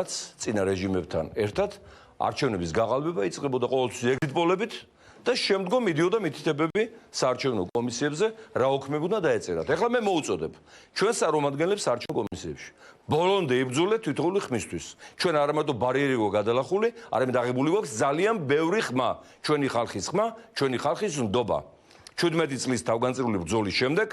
რაც წინა რეჟიმებთან ერთად არჩევნების გაღალბება იწყებოდა ყოველთვის ეგრით პოლებით და შემდგომ მიდიოდა მითითებები საარჩევნო კომისიებზე, რა ოქმე უნდა დაეწერათ. ეხლა მე მოუწოდებ ჩვენს წარმომადგენლებს საარჩევნო კომისიებში. ბოლომდე იბრძოლეთ თითოეული ხმისთვის. ჩვენ არა მარტო ბარიერი გადალახული, არამედ აღებული გვაქვს ძალიან ბევრი ხმა. ჩვენი ხალხის ხმა, ჩვენი ხალხის ნდობა. 17 წლის თავგანწირული ბრძოლის შემდეგ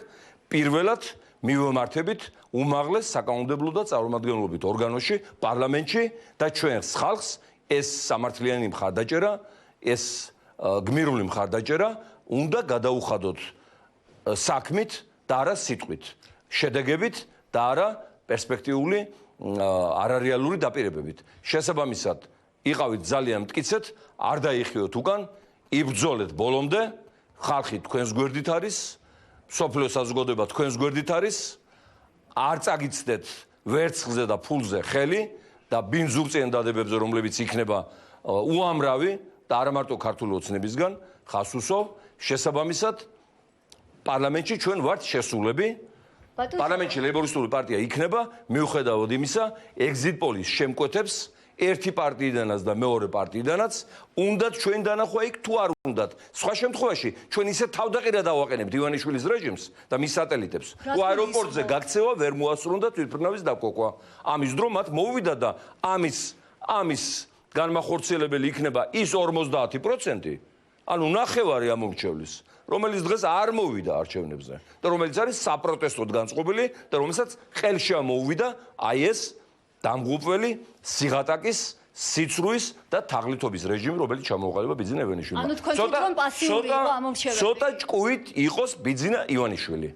პირველად მივემართებით უმაღლეს საკანონმდებლო და წარმომადგენლობით ორგანოში, პარლამენტში და ჩვენს ხალხს ეს სამართლიანი მხარდაჭერა, ეს გმირული მხარდაჭერა უნდა გადაუხადოთ საქმით და არა სიტყვით, შედეგებით და არა პერსპექტიული არარეალური დაპირებებით. შესაბამისად, იყავით ძალიან მტკიცეთ, არ დაიხიოთ უკან, იბრძოლეთ ბოლომდე, ხალხი თქვენს გვერდით არის, სოფლიო საზოგადოება თქვენს გვერდით არის, არ წაგიცდეთ ვერცხლზე და ფულზე ხელი და ბინძურწიან დადებებზე, რომლებიც იქნება უამრავი და არა მარტო ქართული ოცნებისგან, ხას უსვავ, შესაბამისად, პარლამენტში ჩვენ ვართ შესულები, პარლამენტში ლეიბორისტული პარტია იქნება, მიუხედავად იმისა, ეგზიტ პოლის შემკვეთებს ერთი პარტიიდანაც და მეორე პარტიიდანაც უნდათ ჩვენ დანახვა იქ თუ არ უნდათ. სხვა შემთხვევაში ჩვენ ისე თავდაყირა დავაყენებთ ივანიშვილის რეჟიმს და მის სატელიტებს. თუ აეროპორტზე გაქცევა ვერ მოასწრუნდათ თვითმფრინავის დაკვოკვა. ამის დრო მათ მოუვიდა და ამის განმახორციელებელი იქნება ის 50%, ანუ ნახევარი ამომრჩევლის, რომელიც დღეს არ მოვიდა არჩევნებზე და რომელიც არის საპროტესტოდ განწყობილი და რომელსაც ხელში ამოუვიდა აი ეს დამღუპველი სიღატაკის, სიცრუის და თაღლითობის რეჟიმი, რომელიც ჩამოუყალიბა ბიძინა ივანიშვილმა. ანუ თქვენ თვითონ პასიური იყო ამომრჩეველი. ცოტა ჭკუით იყოს ბიძინა ივანიშვილი.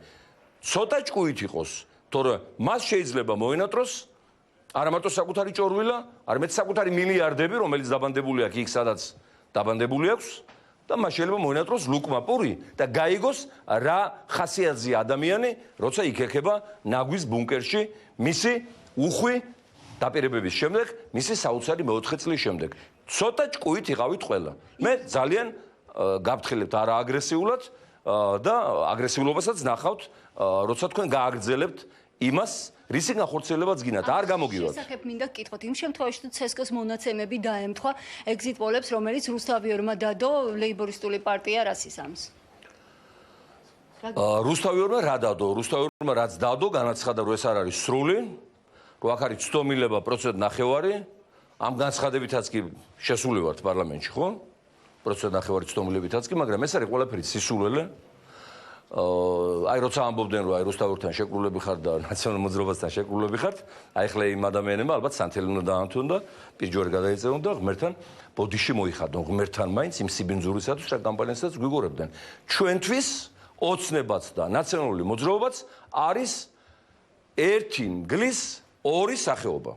ცოტა ჭკუით იყოს, თორე მას შეიძლება მოენატროს არა მარტო საკუთარი ჭორვილა, არამედ საკუთარი მილიარდები, რომელიც დაბანდებული აქვს იქ, სადაც დაბანდებული აქვს და მას შეიძლება მოენატროს ლუკმა პური და გაიგოს რა ხასიათზეა ადამიანი, როცა იქ-ექება ნაგვის ბუნკერში მისი უხვი დაპირებების შემდეგ, მისი საოცარი მეოთხე წლის შემდეგ. ცოტა ჭკუით იყავით ყველა. მე ძალიან გაფრთხილებთ არა აგრესიულად და აგრესიულობასაც ნახავთ, როცა თქვენ გააგრძელებთ იმას, რისი განხორციელებაც გინათ, არ გამოგივართ. შესახებ მინდა გკითხოთ, იმ შემთხვევაში თუ ცესკოს მონაცემები დაემთხვა ეგზიტ პოლებს, რომელიც რუსთავიორმა დადო, ლეიბორისტული პარტია რას ისამს? რუსთავიორმა რა დადო? რუსთავიორმა რაც დადო, განაცხადა, რომ ეს არ არის სრული, რომ აქ არის ცდომილება პროცენტ ნახევარი, ამ განცხადებითაც კი შესული ვართ პარლამენტში, ხო? პროცენტ ნახევარი ცდომილებითაც კი, მაგრამ ეს არის ყველაფერი სისულელე. აი როცა ამბობდნენ რომ აი რუსთავიორთან შეკრულები ხართ და ნაციონალურ მოძრაობასთან შეკრულები ხართ, აი ხლა იმ ადამიანებმა ალბათ სანთელი უნდა დაანთონ და პირჯვარი გადაეწევონ და ღმერთთან ბოდიში მოიხადონ, ღმერთთან მაინც იმ სიბინძურისათვის რა კამპანიასაც გვიგორებდნენ. ჩვენთვის ოცნებაც და ნაციონალური მოძრაობაც არის ერთი მგლის ორი სახეობა.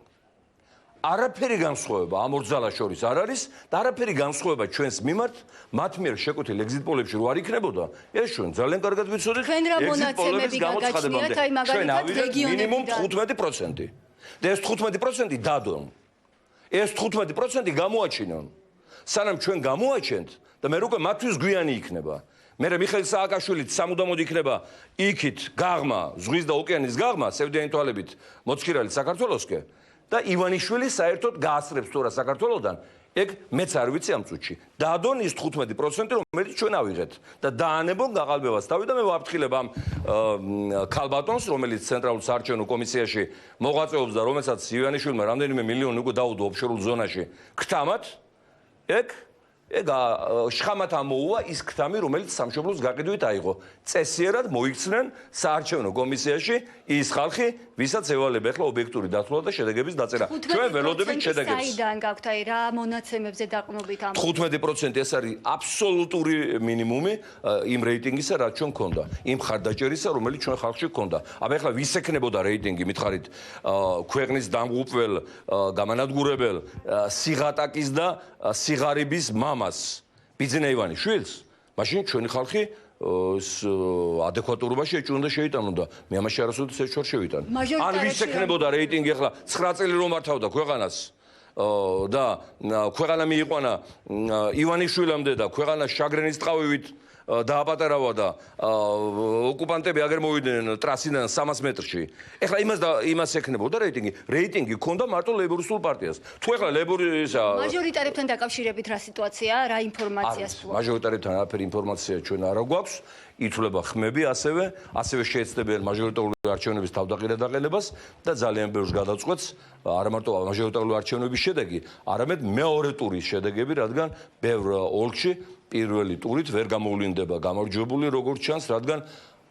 არაფერი განსხვავება ამ ორ ძალას შორის არ არის და არაფერი განსხვავება ჩვენს მიმართ მათ მიერ შეკვეთილ ეგზიტ პოლებში რო არ იქნებოდა, ეს ჩვენ ძალიან კარგად ვიცოდით. თქვენ რა მონაცემები გაგაჩნიათ, აი მაგალითად რეგიონებში მინიმუმ 15%. და ეს 15% დადონ. ეს 15% გამოაჩინონ. სანამ ჩვენ გამოაჩენთ და მე უკვე მათთვის გვიანი იქნება. მე მიხეილ სააკაშვილით სამუდამოდ იქნება იქით გაღმა, ზღვის და ოკეანის გაღმა, სევდიანი თვალებით მოцქირალი საქართველოსკე. და ივანიშვილი საერთოდ გაასწრებს თორა საქართველოსდან, ეგ მეც არ ვიცი ამ წუთში. დაადონ ის 15%, რომელიც ჩვენ ავიღეთ და დაანებონ გაყალბებას თავი და მე ვაფრთხილებ ამ ქალბატონს, რომელიც ცენტრალურ საარჩევნო კომისიაში მოღვაწეობს და რომელსაც ივანიშვილმა რამდენიმე მილიონი უკვე დაუდო ოფშორულ ზონაში ქთამად, ეგ შხამად ამოუვა ის ქთამი, რომელიც სამშობლოს გაყიდვით აიღო. წესიერად მოიქცნენ საარჩევნო კომისიაში ის ხალხი, ვისაც ევალება ახლა ობიექტური დათვლა და შედეგების დაწერა. ჩვენ ველოდებით შედეგებს. საიდან გაქვთ აი რა მონაცემებზე დაყრდნობით ამ 15% ეს არის აბსოლუტური მინიმუმი იმ რეიტინგისა, რაც ჩვენ გქონდა. იმ ხარდაჭერისა, რომელიც ჩვენ ხალხში გქონდა. აბა ახლა ვის ექნებოდა რეიტინგი, მითხარით, ქვეყნის დამღუპველ, გამანადგურებელ, სიღატაკის და სიღარიბის მამას, ბიძინა ივანიშვილს, მაშინ ჩვენი ხალხი ადეკვატურობაში ეჭვუნდა შეიტანონ და მე ამაში არასოდეს ეს შორ შევიტან. ან ვის ექნებოდა რეიტინგი ახლა 9 წელი რომ მართავდა ქვეყანას და ქვეყანა მიიყვანა ივანიშვილამდე და ქვეყანა შაგრენის ტყავივით დააპატარავა და ოკუპანტები აგერ მოვიდნენ ტრასიდან 300 მეტრში. ეხლა იმას ექნებოდა რეიტინგი. რეიტინგი ქონდა მარტო ლეიბორისტულ პარტიას. თუ ეხლა ლეიბორისა მაჟორიტარებთან დაკავშირებით რა სიტუაციაა, რა ინფორმაციას ფლობს? მაჟორიტარებთან არაფერი ინფორმაცია ჩვენ არ გვაქვს. ითვლება ხმები ასევე შეეცდებიან მაჟორიტარული არჩევნების თავდაყირადაღელებას და ძალიან ბევრს გადაწყვეტს არა მარტო მაჟორიტარული არჩევნების შედეგი, არამედ მეორე ტურის შედეგები, რადგან ბევრ ოლქში პირველი ტურით ვერ გამოვლინდება გამარჯვებული, როგორც ჩანს, რადგან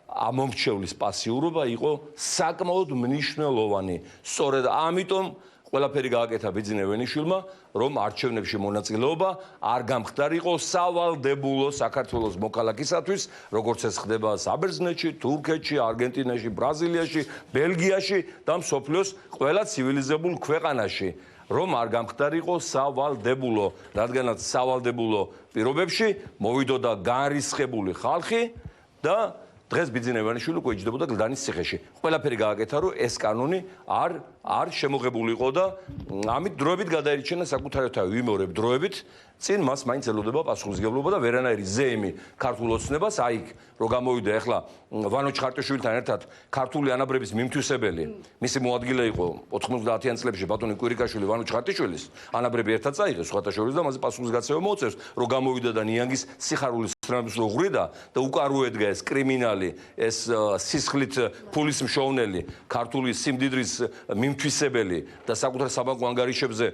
ამომრჩევლის პასიურობა იყო საკმაოდ მნიშვნელოვანი. სწორედ ამიტომ ყველაფერი გააკეთა ბიძინა ევრენიშვილმა, რომ არჩევნებში მონაწილეობა არ გამხდარიყო სავალდებულო საქართველოს მოქალაქისათვის, როგორც ეს ხდება საბერძნეთში, თურქეთში, არგენტინაში, ბრაზილიაში, ბელგიაში და მსოფლიოს ყველა ცივილიზებულ ქვეყანაში, რომ არ გამხდარიყო სავალდებულო, რადგანაც სავალდებულო პირობებში მოვიდოდა განრისხებული ხალხი და დღეს ბიძინა ევრენიშვილი უკვე იჯდებოდა გლდანის ციხეში. ყველაფერი გააკეთა, რომ ეს კანონი არ შემოღებულიყო და ამით დროებით გადაერიჩენა საკუთარ ვიმეორებ დროებით, წინ მას მაინც ელოდება პასუხისმგებლობა და ვერანაირი ზეიმი ქართულ ოცნებას, აიქ რო გამოვიდა ახლა ვანო ჩხარტიშვილთან ერთად ქართული ანაბრების მიმთვისებელი, მისი მოადგილე იყო 90-იან წლებში ბატონი კვირიკაშვილი ვანო ჩხარტიშვილის, ანაბრები ერთად წაიღეს სხვათა შორის და მასზე პასუხისგაცემა მოუწევს, რო გამოვიდა და ნიანგის სიხარულის სტრამს რო ღვრიდა და უკარუედგა ეს კრიმინალი, ეს სისხლით ფულის მშოვნელი, ქართული სიმდიდრის მიმთვისებელი და საკუთარ საბანკო ანგარიშებზე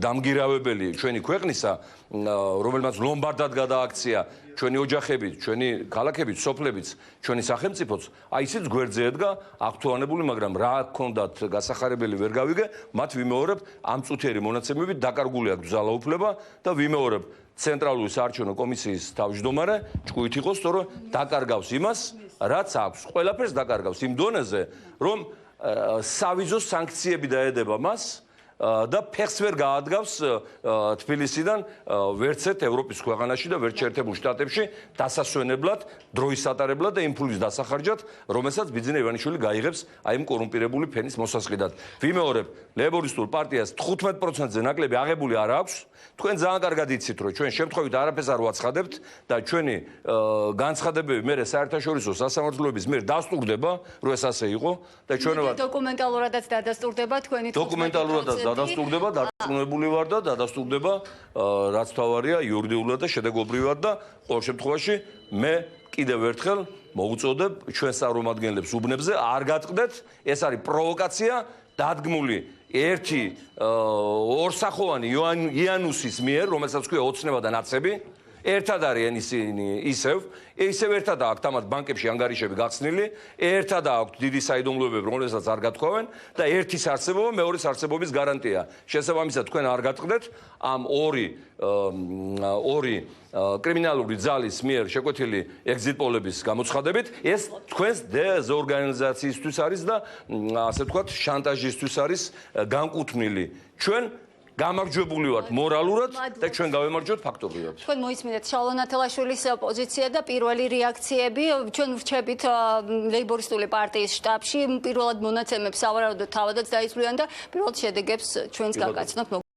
დამგირავებელი ჩვენი ქვეყნისა, რომელმაც ლომბარდად გადააქცია ჩვენი ოჯახებით, ჩვენი ქალაქებით, სოფლებიც, ჩვენი სახელმწიფოც, აი ისიც გვერდზე ედგა აქტუალებული, მაგრამ რა გქონდათ გასახარებელი ვერ გავიგე, მათ ვიმეორებ ამ წუთიერი მონაცემებით დაკარგული აქვს ძალაუფლება და ვიმეორებ ცენტრალური საარჩევნო კომისიის თავმჯდომარე ჭკუით იყოს, რომ დაკარგავს იმას, რაც აქვს. ყველაფერს დაკარგავს იმ დონეზე, რომ სავიზო სანქციები დაედება მას და ფეხს ვერ გაადგავს თბილისიდან ვერც ერთ ევროპის ქვეყანაში და ვერც ერთებულ შტატებში დასასვენებლად, დროის ატარებლად და იმ ფულის დასახარჯად, რომელსაც ბიძინა ევრენიშვილი გაიღებს აი იმ კორუმპირებული ფენის მოსასყიდად. ვიმეორებ, ლეიბორისტულ პარტიას 15%-ზე ნაკლები აღებული არ აქვს. თქვენ ძალიან კარგად იცით, რომ ჩვენ შემთხვევით არაფერს არ ვაცხადებთ და ჩვენი განცხადებები მე საერთაშორისო სასამართლოების მიერ დასტურდება, რომ ეს ასე იყო და ჩვენებად დოკუმენტალურადაც დადასტურდება თქვენი დოკუმენტალურადაც დადასტურდება, დარწმუნებული ვარ და დადასტურდება, რაც თავარია იურიდიულად და შედეგობრივად და ყოველ შემთხვევაში მე კიდევ ერთხელ მოუწოდებ ჩვენ წარმომადგენლებს უბნებზე არ გატყდეთ, ეს არის პროვოკაცია დადგმული ერთი ორსახოვანი იანუსის მიერ, რომელსაც ქვია ოცნება და ნაცები, ერთად არიან ისინი ისევ ერთად აქვს თამათ ბანკებში ანგარიშები გახსნილი, ერთად აქვს დიდი საიდუმლოებები, რომელსაც არ გათქვავენ და ერთის არსებობა მეორეს არსებობის გარანტია. შესაბამისად თქვენ არ გატყდეთ ამ ორი კრიმინალური ძალის მიერ შეკვეთილი ეგზიტ პოლების გამოცხადებით, ეს თქვენს დეზორგანიზაციისთვის არის და ასე ვთქვათ, შანტაჟისთვის არის განკუთვნილი. ჩვენ გამარჯვებული ვართ მორალურად და ჩვენ გავემარჯვოთ ფაქტობრივად. თქვენ მოისმინეთ შალო ნათელაშვილის პოზიცია და პირველი რეაქციები. ჩვენ ვრჩებით ლეიბორისტული პარტიის შტაბში პირველად მონაცემებს სავარაუდოდ თავადაც დაისვრიან და პირველად შედეგებს ჩვენს გაგაცნობთ.